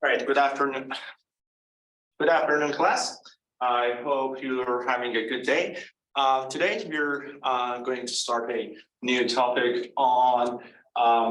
All right, good afternoon. Good afternoon, class. I hope you're having a good day. Today, we're going to start a new topic on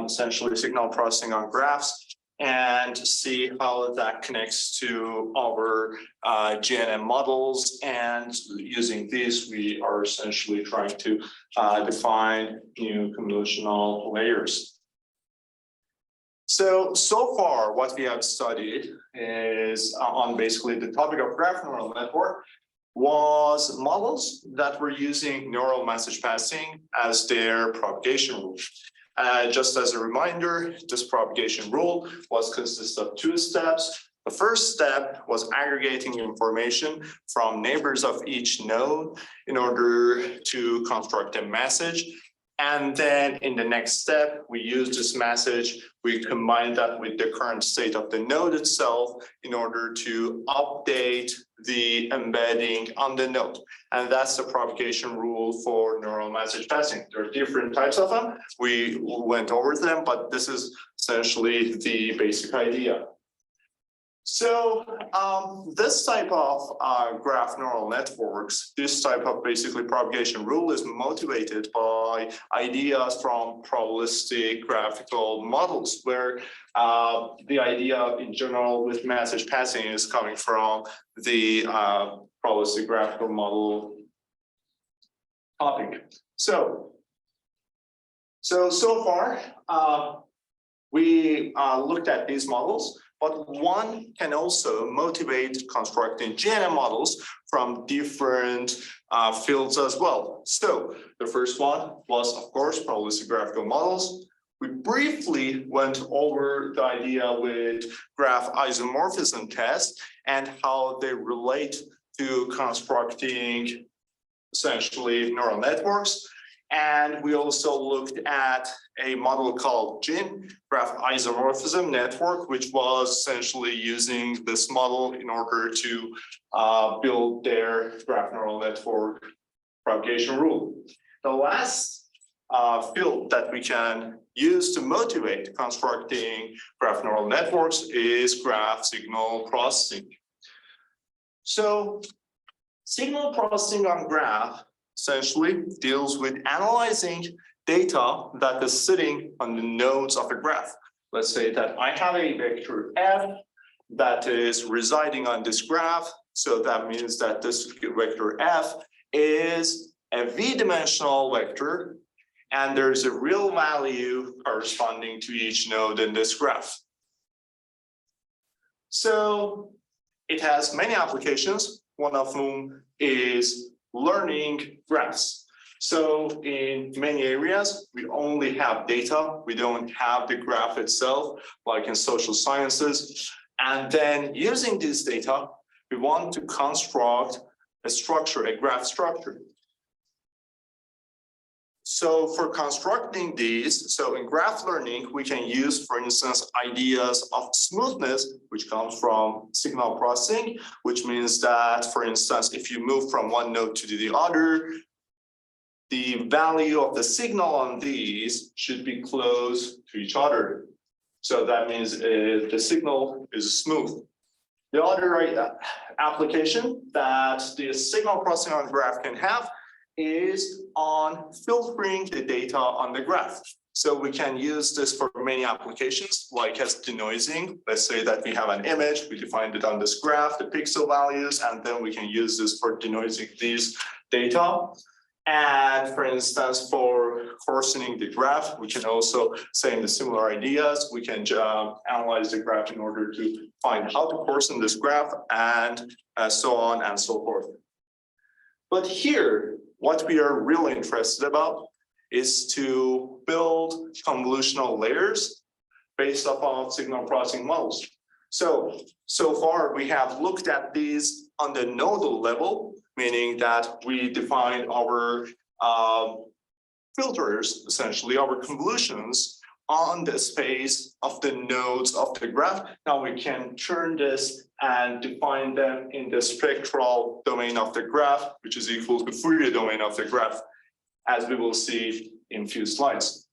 essentially signal processing on graphs and see how that connects to our GNM models. And using these, we are essentially trying to define new convolutional layers. So far, what we have studied is on basically the topic of graph neural network was models that were using neural message passing as their propagation rule. Just as a reminder, this propagation rule was consist of two steps. The first step was aggregating information from neighbors of each node in order to construct a message. And then in the next step, we use this message, we combine that with the current state of the node itself in order to update the embedding on the node. And that's the propagation rule for neural message passing. There are different types of them. We went over them, but this is essentially the basic idea. So this type of graph neural networks, this type of basically propagation rule is motivated by ideas from probabilistic graphical models, where the idea in general with message passing is coming from the probabilistic graphical model topic. So far, we looked at these models. But one can also motivate constructing GNM models from different fields as well. So the first one was, of course, probabilistic graphical models. We briefly went over the idea with graph isomorphism tests and how they relate to constructing essentially neural networks. And we also looked at a model called GIN, graph isomorphism network, which was essentially using this model in order to build their graph neural network propagation rule. The last field that we can use to motivate constructing graph neural networks is graph signal processing. So signal processing on graph essentially deals with analyzing data that is sitting on the nodes of a graph. Let's say that I have a vector f that is residing on this graph. So that means that this vector f is a v-dimensional vector, and there's a real value corresponding to each node in this graph. So it has many applications, one of whom is learning graphs. So in many areas, we only have data. We don't have the graph itself, like in social sciences. And then using this data, we want to construct a structure, a graph structure. So for constructing these, so in graph learning, we can use, for instance, ideas of smoothness, which comes from signal processing, which means that, for instance, if you move from one node to the other, the value of the signal on these should be close to each other. So that means the signal is smooth. The other application that the signal processing on graph can have is on filtering the data on the graph. So we can use this for many applications, like as denoising. Let's say that we have an image, we defined it on this graph, the pixel values, and then we can use this for denoising these data. And for instance, for coarsening the graph, we can also say in the similar ideas, we can analyze the graph in order to find how to coarsen this graph and so on and so forth. But here, what we are really interested about is to build convolutional layers based upon signal processing models. So far we have looked at these on the nodal level, meaning that we define our filters, essentially our convolutions on the space of the nodes of the graph. Now we can turn this and define them in the spectral domain of the graph, which is equal to Fourier domain of the graph, as we will see in a few slides.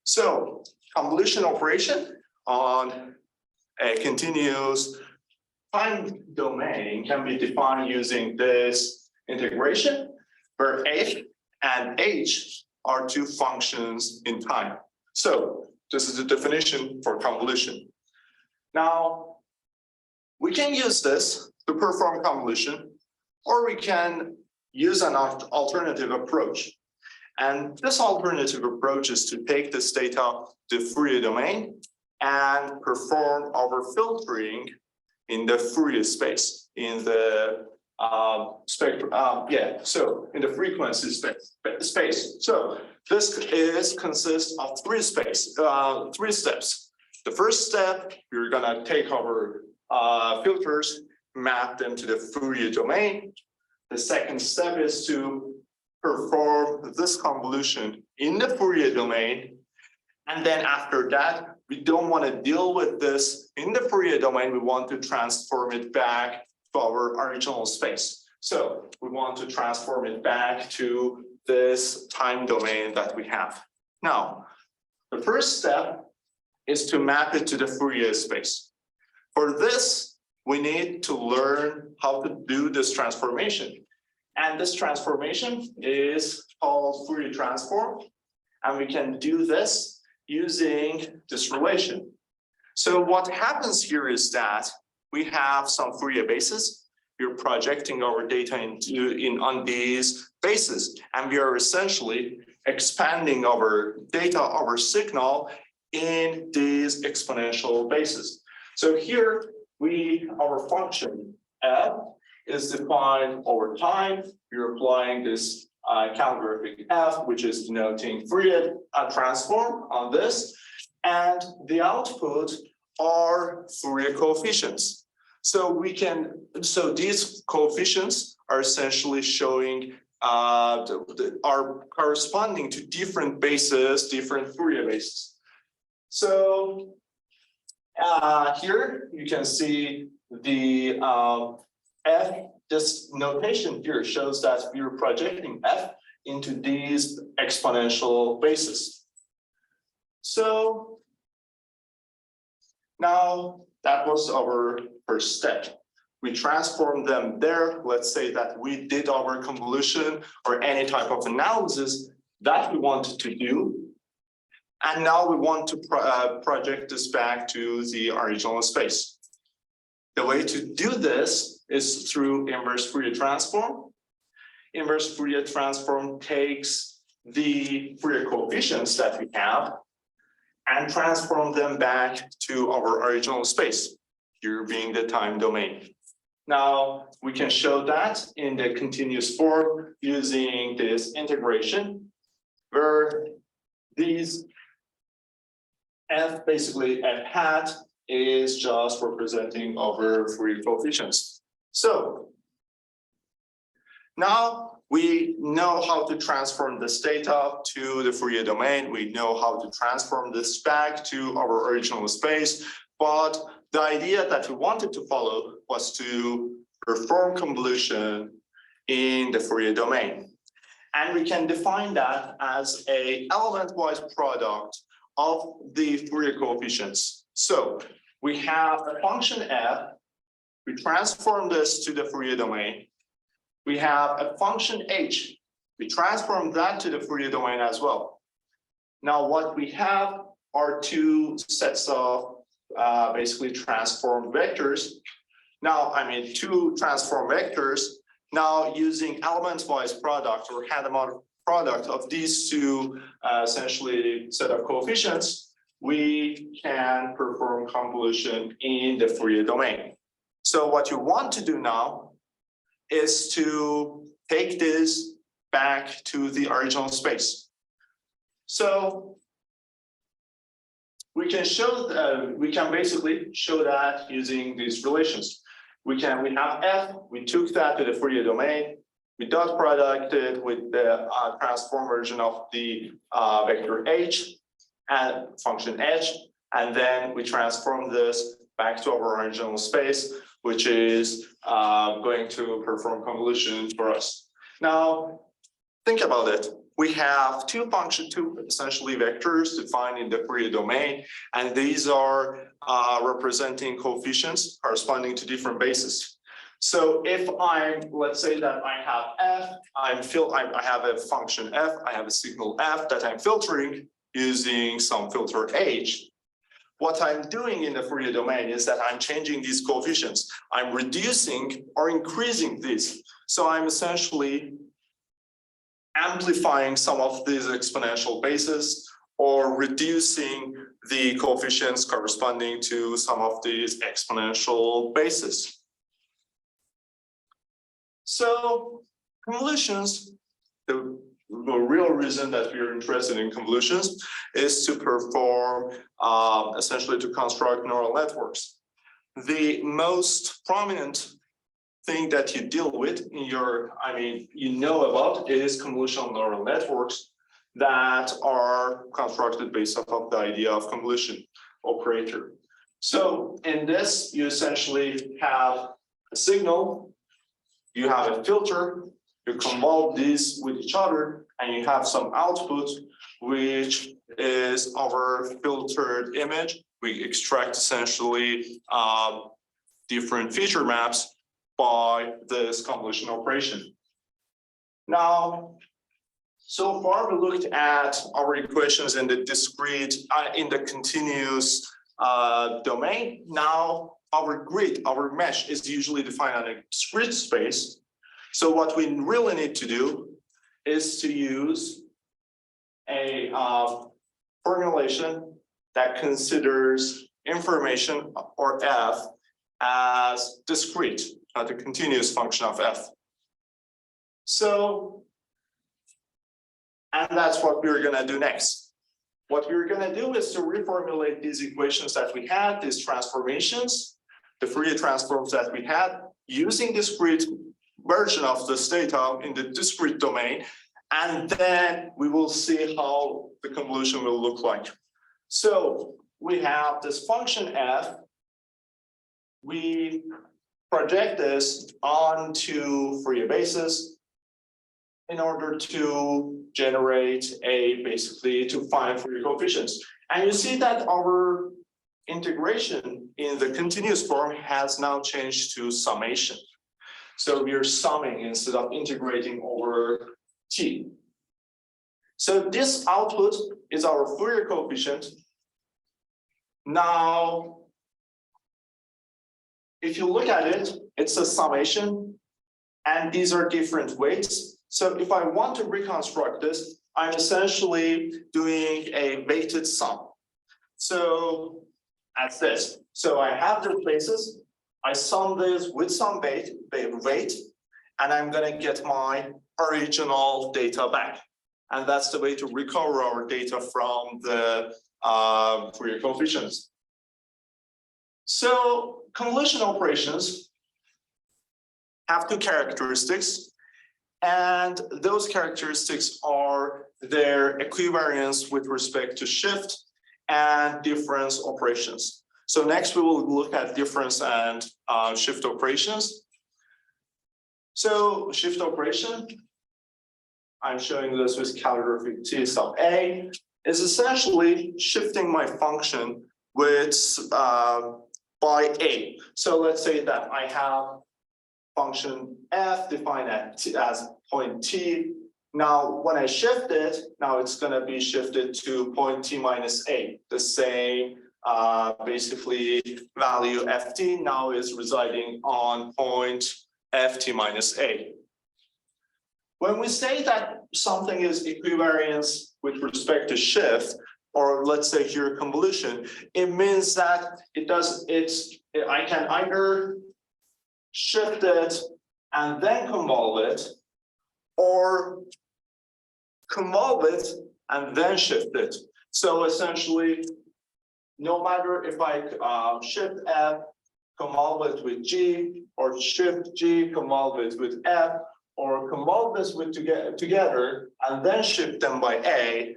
So convolution operation on a continuous time domain can be defined using this integration, where f and h are two functions in time. So this is the definition for convolution. Now, we can use this to perform convolution, or we can use an alternative approach. And this alternative approach is to take this data to the Fourier domain and perform our filtering in the Fourier space, in the spectrum, so in the frequency space. So this consists of three steps. The first step, we're gonna take our filters, map them to the Fourier domain. The second step is to perform this convolution in the Fourier domain. And then after that, we don't want to deal with this in the Fourier domain. We want to transform it back to our original space. So we want to transform it back to this time domain that we have. Now, the first step is to map it to the Fourier space. For this, we need to learn how to do this transformation. And this transformation is called Fourier transform. And we can do this using this relation. So what happens here is that we have some Fourier bases. We're projecting our data on these bases, and we are essentially expanding our data, our signal in these exponential bases. So here our function f is defined over time. We're applying this calligraphic f, which is denoting Fourier transform on this, and the output are Fourier coefficients. So these coefficients are essentially showing are corresponding to different bases, different Fourier bases. So here you can see the f. This notation here shows that we are projecting f into these exponential bases. So now that was our first step. We transformed them there. Let's say that we did our convolution or any type of analysis that we wanted to do. And now we want to project this back to the original space. The way to do this is through inverse Fourier transform. Inverse Fourier transform takes the Fourier coefficients that we have and transform them back to our original space, here being the time domain. Now, we can show that in the continuous form using this integration, where these f, basically f hat, is just representing our Fourier coefficients. So now we know how to transform this data to the Fourier domain. We know how to transform this back to our original space. But the idea that we wanted to follow was to perform convolution in the Fourier domain. And we can define that as an element-wise product of the Fourier coefficients. So we have a function f. We transform this to the Fourier domain. We have a function h. We transform that to the Fourier domain as well. Now what we have are two sets of basically transformed vectors. Now, two transform vectors. Now using element-wise product or hand-amount product of these two essentially set of coefficients, we can perform convolution in the Fourier domain. So what you want to do now is to take this back to the original space. So we can basically show that using these relations. We have f, we took that to the Fourier domain, we dot producted with the transform version of the vector h and function h, and then we transform this back to our original space, which is going to perform convolution for us. Now, think about it. we have two essentially vectors defined in the Fourier domain, and these are representing coefficients corresponding to different bases. So if let's say that I have f, I have a function f, I have a signal f that I'm filtering using some filter h. What I'm doing in the Fourier domain is that I'm changing these coefficients. I'm reducing or increasing this. So I'm essentially amplifying some of these exponential bases or reducing the coefficients corresponding to some of these exponential bases. So convolutions, the real reason that we are interested in convolutions is to perform, essentially to construct neural networks. The most prominent thing that you deal with in your, you know about is convolutional neural networks that are constructed based off of the idea of convolution operator. So in this, you essentially have a signal, you have a filter, you convolve these with each other, and you have some output, which is our filtered image. We extract essentially different feature maps by this convolution operation. Now, so far we looked at our equations in the discrete, in the continuous domain. Now, our grid, our mesh is usually defined on a discrete space. So what we really need to do is to use a formulation that considers information or f as discrete, not a continuous function of f. So, and that's what we're going to do next. What we're going to do is to reformulate these equations that we had, these transformations, the Fourier transforms that we had, using discrete version of this data in the discrete domain, and then we will see how the convolution will look like. So we have this function f. We project this onto Fourier basis in order to generate basically to find Fourier coefficients. And you see that our integration in the continuous form has now changed to summation. So we are summing instead of integrating over t. So this output is our Fourier coefficient. Now, if you look at it, it's a summation, and these are different weights. So if I want to reconstruct this, I'm essentially doing a weighted sum. So as this. So I have the bases. I sum this with some weight, and I'm going to get my original data back. And that's the way to recover our data from the Fourier coefficients. So convolution operations have two characteristics, and those characteristics are their equivariance with respect to shift and difference operations. So next we will look at difference and shift operations. So shift operation, I'm showing this with calligraphic T sub A, is essentially shifting my function with by A. So let's say that I have function f defined as point t. Now, when I shift it, now it's going to be shifted to point t minus a. The same basically value ft now is residing on point ft minus a. When we say that something is equivariance with respect to shift, or let's say here convolution, it means that I can either shift it and then convolve it, or convolve it and then shift it. So essentially, no matter if I shift f, convolve it with g, or shift g, convolve it with f, or convolve this with together and then shift them by a,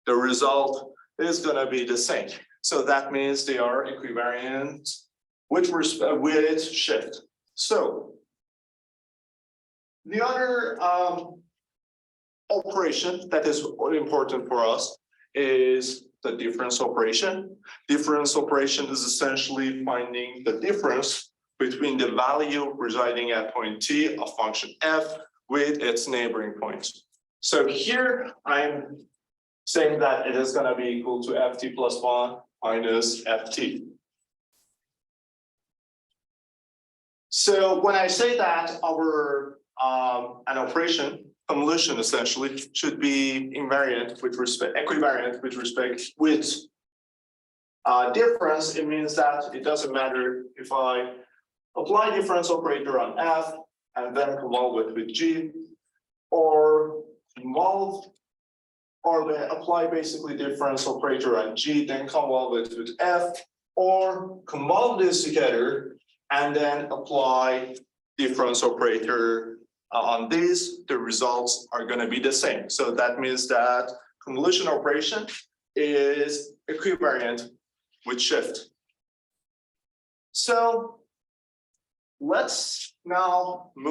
the result is going to be the same. So that means they are equivariant with shift. So the other operation that is important for us is the difference operation. Difference operation is essentially finding the difference between the value residing at point T of function f with its neighboring points. So here I'm saying that it is going to be equal to ft plus 1 minus ft. So when I say that our an operation convolution essentially should be invariant with respect, equivariant with respect with difference, it means that it doesn't matter if I apply difference operator on f and then convolve it with g, or convolve or apply basically difference operator on g, then convolve it with f, or convolve this together and then apply difference operator on these, the results are going to be the same. So that means that convolution operation is equivariant with shift. So let's now move